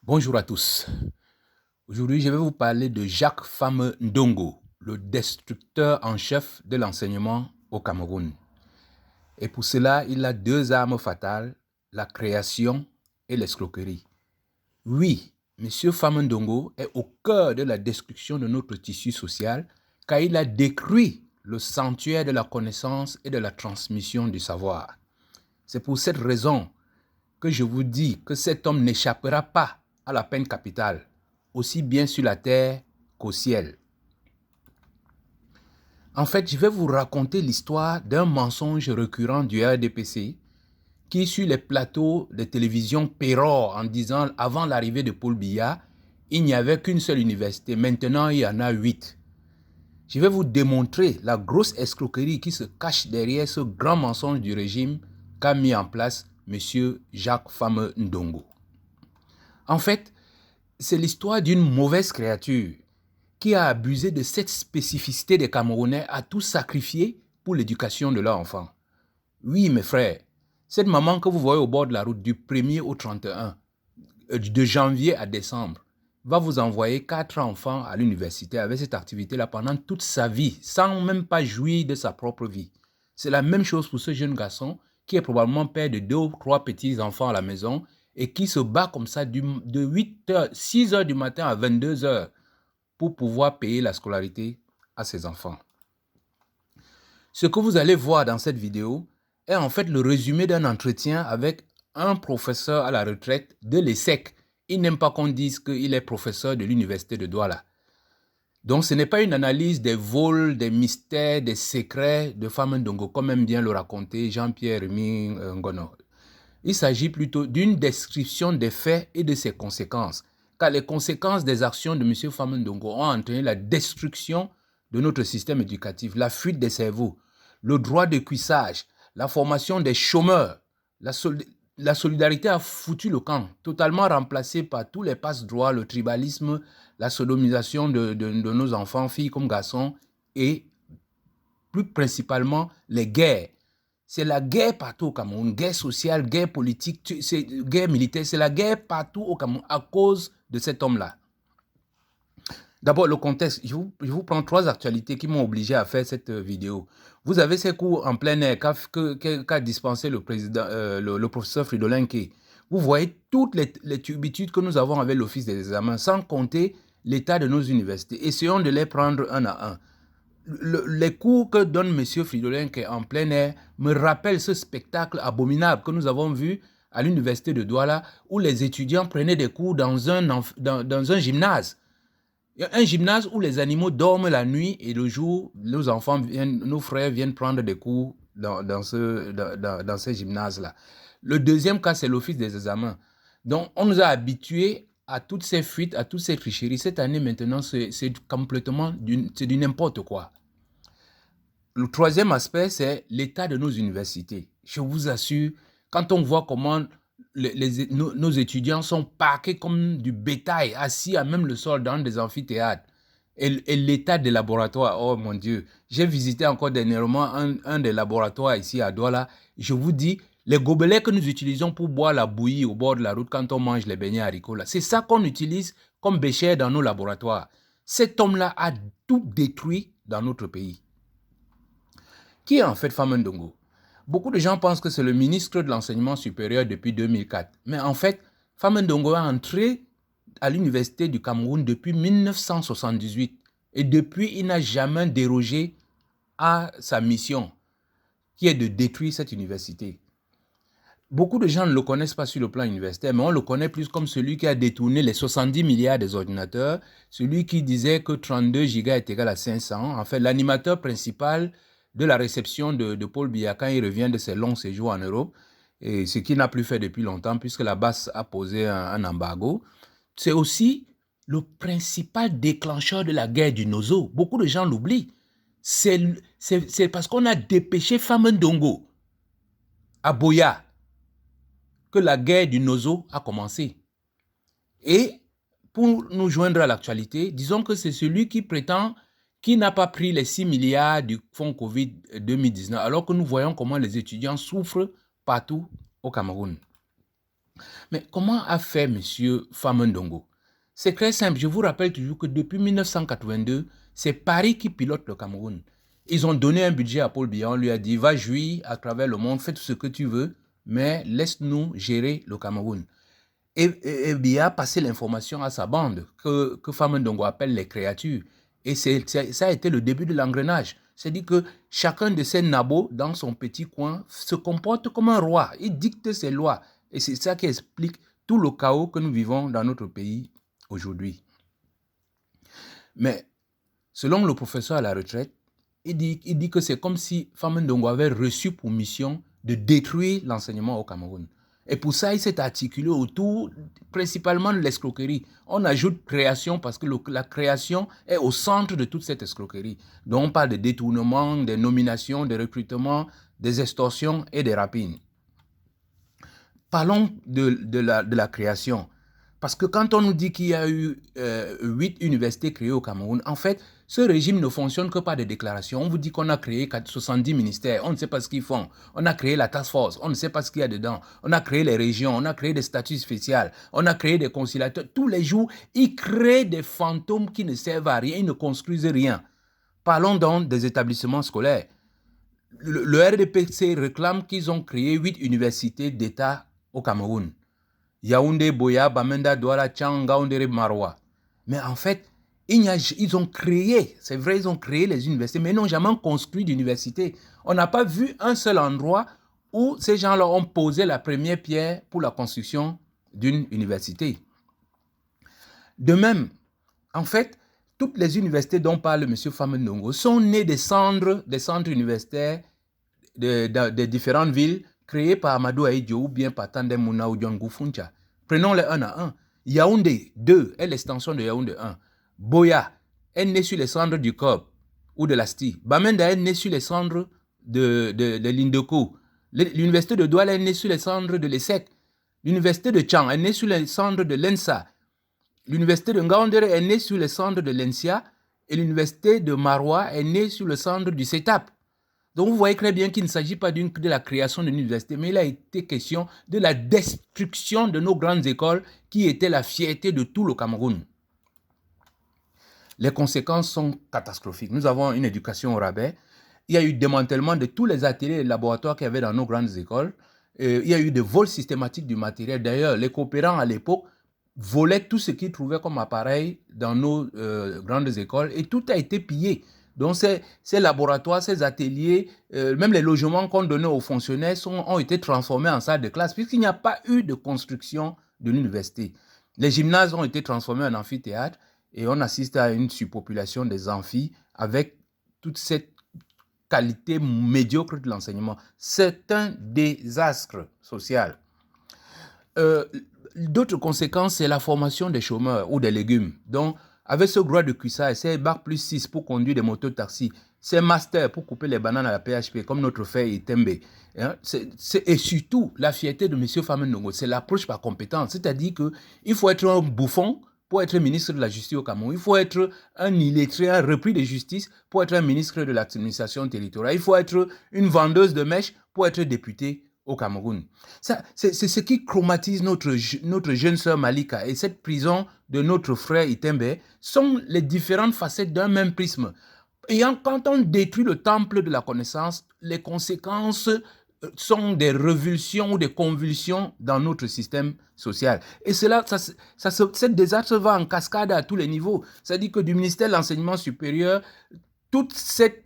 Bonjour à tous. Aujourd'hui, je vais vous parler de Jacques Fame Ndongo, le destructeur en chef de l'enseignement au Cameroun. Et pour cela, il a deux armes fatales, la création et l'escroquerie. Oui, M. Fame Ndongo est au cœur de la destruction de notre tissu social car il a détruit le sanctuaire de la connaissance et de la transmission du savoir. C'est pour cette raison que je vous dis que cet homme n'échappera pas à la peine capitale, aussi bien sur la terre qu'au ciel. En fait, je vais vous raconter l'histoire d'un mensonge récurrent du RDPC qui, sur les plateaux de télévision, pérore en disant avant l'arrivée de Paul Biya, il n'y avait qu'une seule université. Maintenant, il y en a 8. Je vais vous démontrer la grosse escroquerie qui se cache derrière ce grand mensonge du régime qu'a mis en place M. Jacques Fame Ndongo. En fait, c'est l'histoire d'une mauvaise créature qui a abusé de cette spécificité des Camerounais à tout sacrifier pour l'éducation de leur enfant. Oui, mes frères, cette maman que vous voyez au bord de la route du 1er au 31, de janvier à décembre, va vous envoyer 4 enfants à l'université avec cette activité-là pendant toute sa vie, sans même pas jouir de sa propre vie. C'est la même chose pour ce jeune garçon qui est probablement père de 2 ou 3 petits-enfants à la maison et qui se bat comme ça de 6 heures du matin à 22 heures pour pouvoir payer la scolarité à ses enfants. Ce que vous allez voir dans cette vidéo est en fait le résumé d'un entretien avec un professeur à la retraite de l'ESSEC. Il n'aime pas qu'on dise qu'il est professeur de l'université de Douala. Donc ce n'est pas une analyse des vols, des mystères, des secrets de Fame Ndongo, comme aime bien le raconter Jean-Pierre Rémy Ngono. Il s'agit plutôt d'une description des faits et de ses conséquences, car les conséquences des actions de M. Fame Ndongo ont entraîné la destruction de notre système éducatif, la fuite des cerveaux, le droit de cuissage, la formation des chômeurs. La solidarité a foutu le camp, totalement remplacé par tous les passe-droits, le tribalisme, la sodomisation de nos enfants, filles comme garçons, et plus principalement les guerres. C'est la guerre partout au Cameroun, guerre sociale, guerre politique, guerre militaire, c'est la guerre partout au Cameroun à cause de cet homme-là. D'abord, le contexte. Je vous prends 3 actualités qui m'ont obligé à faire cette vidéo. Vous avez ces cours en plein air qu'a dispensé le professeur Fridolin Kay. Vous voyez toutes les turpitudes que nous avons avec l'Office des examens, sans compter l'état de nos universités. Essayons de les prendre un à un. Les cours que donne M. Fridolin Kay en plein air me rappellent ce spectacle abominable que nous avons vu à l'université de Douala, où les étudiants prenaient des cours dans un gymnase. Un gymnase où les animaux dorment la nuit et le jour, nos frères viennent prendre des cours dans ces gymnases-là. Le deuxième cas, c'est l'Office des examens. Donc, on nous a habitués à toutes ces fuites, à toutes ces tricheries. Cette année, maintenant, c'est complètement du n'importe quoi. Le troisième aspect, c'est l'état de nos universités. Je vous assure, quand on voit comment nos étudiants sont parqués comme du bétail, assis à même le sol dans des amphithéâtres, et l'état des laboratoires, oh mon Dieu, j'ai visité encore dernièrement un des laboratoires ici à Douala. Je vous dis, les gobelets que nous utilisons pour boire la bouillie au bord de la route quand on mange les beignets haricots, c'est ça qu'on utilise comme bécher dans nos laboratoires. Cet homme-là a tout détruit dans notre pays. Qui est en fait Fame Ndongo? Beaucoup de gens pensent que c'est le ministre de l'Enseignement supérieur depuis 2004. Mais en fait, Fame Ndongo est entré à l'Université du Cameroun depuis 1978. Et depuis, il n'a jamais dérogé à sa mission, qui est de détruire cette université. Beaucoup de gens ne le connaissent pas sur le plan universitaire, mais on le connaît plus comme celui qui a détourné les 70 milliards des ordinateurs, celui qui disait que 32 gigas est égal à 500. En fait, l'animateur principal de la réception de Paul Biya quand il revient de ses longs séjours en Europe, et ce qu'il n'a plus fait depuis longtemps puisque la BAS a posé un embargo. C'est aussi le principal déclencheur de la guerre du Nozo. Beaucoup de gens l'oublient. C'est parce qu'on a dépêché Fame Ndongo à Boya que la guerre du Nozo a commencé. Et pour nous joindre à l'actualité, disons que c'est celui qui prétend qu'il n'a pas pris les 6 milliards du fonds Covid 2019, alors que nous voyons comment les étudiants souffrent partout au Cameroun. Mais comment a fait M. Famendongo? C'est très simple. Je vous rappelle toujours que depuis 1982, c'est Paris qui pilote le Cameroun. Ils ont donné un budget à Paul Biya. On lui a dit, va jouir à travers le monde, fais tout ce que tu veux, mais laisse-nous gérer le Cameroun. Et Biya a passé l'information à sa bande que Famendongo appelle les créatures. Et ça a été le début de l'engrenage. C'est-à-dire que chacun de ces nabos dans son petit coin se comporte comme un roi. Il dicte ses lois. Et c'est ça qui explique tout le chaos que nous vivons dans notre pays aujourd'hui. Mais selon le professeur à la retraite, il dit que c'est comme si Famendongo avait reçu pour mission de détruire l'enseignement au Cameroun. Et pour ça, il s'est articulé autour principalement de l'escroquerie. On ajoute création parce que la création est au centre de toute cette escroquerie. Donc on parle de détournement, des nominations, des recrutements, des extorsions et des rapines. Parlons de la création. Parce que quand on nous dit qu'il y a eu 8 universités créées au Cameroun, en fait, ce régime ne fonctionne que par des déclarations. On vous dit qu'on a créé 70 ministères, on ne sait pas ce qu'ils font. On a créé la task force, on ne sait pas ce qu'il y a dedans. On a créé les régions, on a créé des statuts spéciaux, on a créé des conciliateurs. Tous les jours, ils créent des fantômes qui ne servent à rien, ils ne construisent rien. Parlons donc des établissements scolaires. Le RDPC réclame qu'ils ont créé 8 universités d'État au Cameroun. Yaoundé, Boya, Bamenda, Douala, Tchang, Gaoundéré, Maroua. Mais en fait, ils ont créé, c'est vrai, ils ont créé les universités, mais ils n'ont jamais construit d'université. On n'a pas vu un seul endroit où ces gens-là ont posé la première pierre pour la construction d'une université. De même, en fait, toutes les universités dont parle M. Famendongo sont nées des centres universitaires de différentes villes créées par Amadou Aïdjo ou bien par Tandem Mouna ou Diongo Funcha. Prenons-les un à un. Yaoundé 2 est l'extension de Yaoundé 1. Boya est né sur les cendres du Cob ou de l'Asti. Bamenda est né sur les cendres de l'Indoko. L'université de Douala est née sur les cendres de l'ESSEC. L'université de Tchang est née sur les cendres de l'ENSA. L'université de Ngaoundéré est née sur les cendres de l'ENSIA. Et l'université de Maroua est née sur le centre du CETAP. Donc vous voyez très bien qu'il ne s'agit pas de la création d'une université, mais il a été question de la destruction de nos grandes écoles qui étaient la fierté de tout le Cameroun. Les conséquences sont catastrophiques. Nous avons une éducation au rabais. Il y a eu démantèlement de tous les ateliers et laboratoires qu'il y avait dans nos grandes écoles. Il y a eu des vols systématiques du matériel. D'ailleurs, les coopérants à l'époque volaient tout ce qu'ils trouvaient comme appareil dans nos grandes écoles et tout a été pillé. Donc ces laboratoires, ces ateliers, même les logements qu'on donnait aux fonctionnaires ont été transformés en salles de classe puisqu'il n'y a pas eu de construction de l'université. Les gymnases ont été transformés en amphithéâtres et on assiste à une surpopulation des amphis avec toute cette qualité médiocre de l'enseignement. C'est un désastre social. D'autres conséquences, c'est la formation des chômeurs ou des légumes. Donc, avec ce droit de cuissage, c'est Bac plus 6 pour conduire des motos-taxis, c'est Master pour couper les bananes à la PHP, comme notre frère Itembe. Et surtout, la fierté de M. Famendongo, c'est l'approche par compétence. C'est-à-dire qu'il faut être un bouffon pour être ministre de la Justice au Cameroun. Il faut être un illettré, un repris de justice pour être un ministre de l'administration territoriale. Il faut être une vendeuse de mèches pour être député au Cameroun. C'est ce qui chromatise notre jeune sœur Malika. Et cette prison de notre frère Itembe sont les différentes facettes d'un même prisme. Et quand on détruit le temple de la connaissance, les conséquences sont des revulsions ou des convulsions dans notre système social. Et cette désastre va en cascade à tous les niveaux. C'est-à-dire que du ministère de l'Enseignement supérieur, toute cette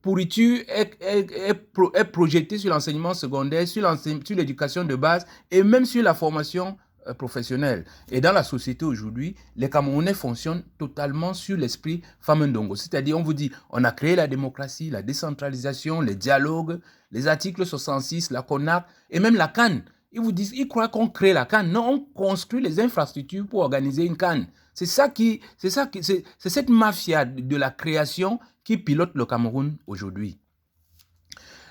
pourriture est projetée sur l'enseignement secondaire, sur l'éducation de base et même sur la formation professionnelle. Et dans la société aujourd'hui, les Camerounais fonctionnent totalement sur l'esprit Famendongo. C'est-à-dire, on vous dit, on a créé la démocratie, la décentralisation, les dialogues, les articles 66, la CONAC et même la CAN. Ils croient qu'on crée la CAN. Non, on construit les infrastructures pour organiser une CAN. C'est cette mafia de la création qui pilote le Cameroun aujourd'hui.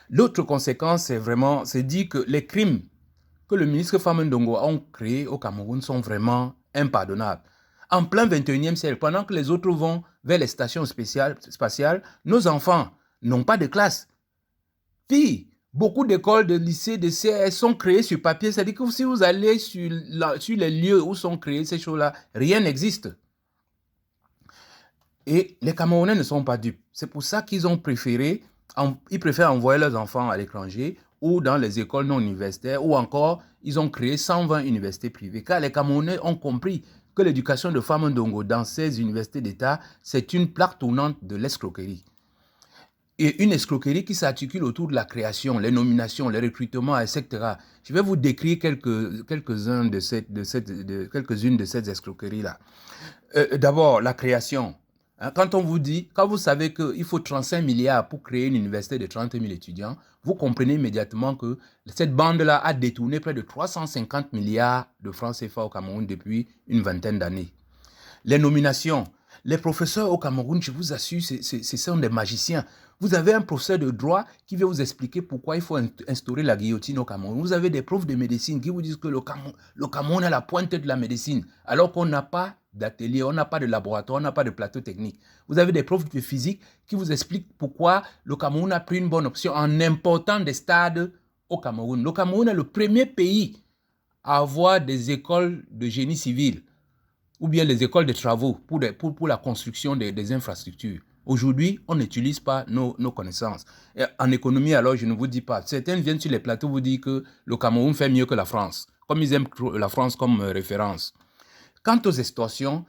L'autre conséquence, c'est dire que les crimes que le ministre Famendongo a créés au Cameroun sont vraiment impardonnables. En plein 21e siècle, pendant que les autres vont vers les stations spatiales, nos enfants n'ont pas de classe. Puis, Beaucoup d'écoles, de lycées, de CS sont créées sur papier. C'est-à-dire que si vous allez sur les lieux où sont créées ces choses-là, rien n'existe. Et les Camerounais ne sont pas dupes. C'est pour ça qu'ils ont préféré, ils préfèrent envoyer leurs enfants à l'étranger ou dans les écoles non universitaires, ou encore, ils ont créé 120 universités privées. Car les Camerounais ont compris que l'éducation de Fama Ndongo dans ces universités d'État, c'est une plaque tournante de l'escroquerie. Et une escroquerie qui s'articule autour de la création, les nominations, les recrutements, etc. Je vais vous décrire quelques-unes de ces escroqueries-là. D'abord, la création. Quand on vous dit, quand vous savez qu'il faut 35 milliards pour créer une université de 30 000 étudiants, vous comprenez immédiatement que cette bande-là a détourné près de 350 milliards de francs CFA au Cameroun depuis une vingtaine d'années. Les nominations. Les professeurs au Cameroun, je vous assure, ce sont des magiciens. Vous avez un professeur de droit qui vient vous expliquer pourquoi il faut instaurer la guillotine au Cameroun. Vous avez des profs de médecine qui vous disent que le Cameroun est la pointe de la médecine, alors qu'on n'a pas d'atelier, on n'a pas de laboratoire, on n'a pas de plateau technique. Vous avez des profs de physique qui vous expliquent pourquoi le Cameroun a pris une bonne option en important des stades au Cameroun. Le Cameroun est le premier pays à avoir des écoles de génie civil ou bien les écoles de travaux pour la construction des infrastructures. Aujourd'hui, on n'utilise pas nos connaissances. Et en économie, alors, je ne vous dis pas. Certains viennent sur les plateaux vous dire que le Cameroun fait mieux que la France, comme ils aiment la France comme référence. Quant aux extorsions,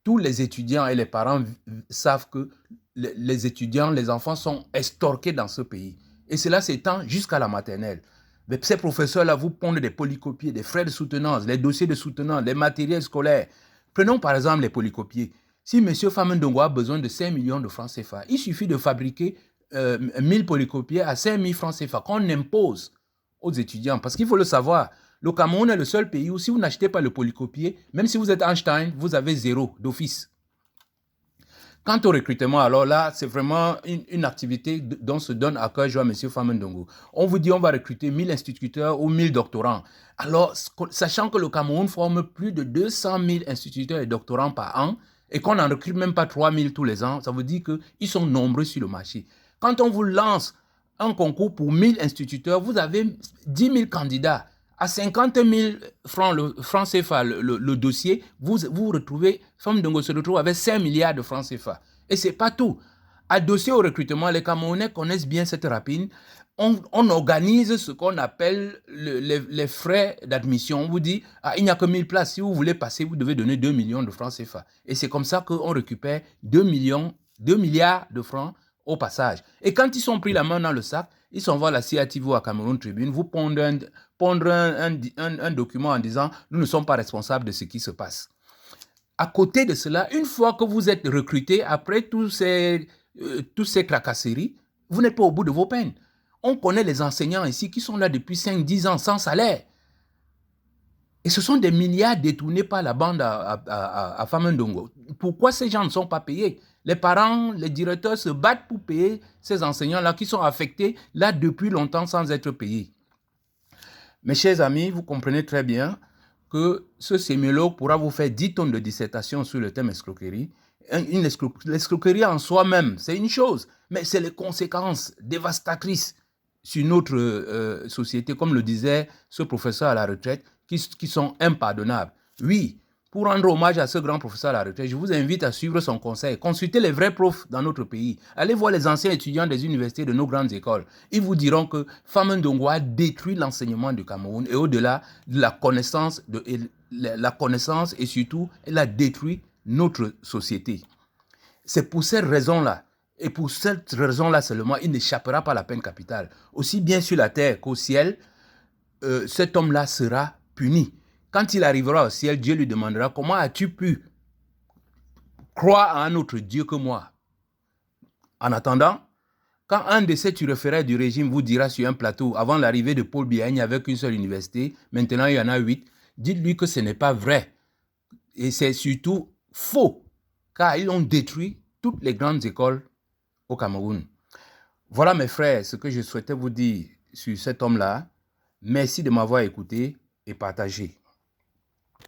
tous les étudiants et les parents savent que les étudiants, les enfants sont extorqués dans ce pays. Et cela s'étend jusqu'à la maternelle. Mais ces professeurs-là vous pondent des polycopiers, des frais de soutenance, les dossiers de soutenance, les matériels scolaires. Prenons par exemple les polycopiers. Si M. Fama Ndongo a besoin de 5 millions de francs CFA, il suffit de fabriquer 1000 polycopiers à 5 000 francs CFA qu'on impose aux étudiants. Parce qu'il faut le savoir, le Cameroun est le seul pays où si vous n'achetez pas le polycopier, même si vous êtes Einstein, vous avez 0 d'office. Quant au recrutement, alors là, c'est vraiment une activité dont se donne à cœur joie M. Fama Ndongo. On vous dit on va recruter 1000 instituteurs ou 1000 doctorants. Alors, sachant que le Cameroun forme plus de 200 000 instituteurs et doctorants par an et qu'on n'en recrute même pas 3000 tous les ans, ça veut dire qu'ils sont nombreux sur le marché. Quand on vous lance un concours pour 1000 instituteurs, vous avez 10 000 candidats. À 50 000 francs CFA le dossier, vous retrouvez, Fama Ndongo se retrouve avec 5 milliards de francs CFA. Et ce n'est pas tout. À dossier au recrutement, les Camerounais connaissent bien cette rapine. On organise ce qu'on appelle les frais d'admission. On vous dit, il n'y a que 1000 places. Si vous voulez passer, vous devez donner 2 millions de francs CFA. Et c'est comme ça qu'on récupère 2 milliards de francs au passage. Et quand ils sont pris la main dans le sac, ils s'envoient à la CIATV à Cameroun Tribune, vous pondre un document en disant « Nous ne sommes pas responsables de ce qui se passe ». À côté de cela, une fois que vous êtes recruté, après tous ces tracasseries, vous n'êtes pas au bout de vos peines. On connaît les enseignants ici qui sont là depuis 5-10 ans sans salaire. Et ce sont des milliards détournés par la bande à Fama Ndongo. Pourquoi ces gens ne sont pas payés? Les parents, les directeurs se battent pour payer ces enseignants-là qui sont affectés là depuis longtemps sans être payés. Mes chers amis, vous comprenez très bien que ce sémiologue pourra vous faire 10 tonnes de dissertation sur le thème escroquerie. L'escroquerie en soi-même, c'est une chose, mais c'est les conséquences dévastatrices sur notre société, comme le disait ce professeur à la retraite, qui sont impardonnables. Oui, pour rendre hommage à ce grand professeur à la retraite, je vous invite à suivre son conseil. Consultez les vrais profs dans notre pays. Allez voir les anciens étudiants des universités de nos grandes écoles. Ils vous diront que Fama Ndongo a détruit l'enseignement du Cameroun et au-delà de la connaissance, et surtout, elle a détruit notre société. C'est pour cette raison-là, et pour cette raison-là seulement, il n'échappera pas à la peine capitale. Aussi bien sur la terre qu'au ciel, cet homme-là sera puni. Quand il arrivera au ciel, Dieu lui demandera « Comment as-tu pu croire à un autre Dieu que moi ?» En attendant, quand un de ces turiféraires du régime vous dira sur un plateau, avant l'arrivée de Paul Biya, il n'y avait qu'une seule université, maintenant il y en a 8, dites-lui que ce n'est pas vrai. Et c'est surtout faux, car ils ont détruit toutes les grandes écoles au Cameroun. Voilà mes frères, ce que je souhaitais vous dire sur cet homme-là. Merci de m'avoir écouté et partagé.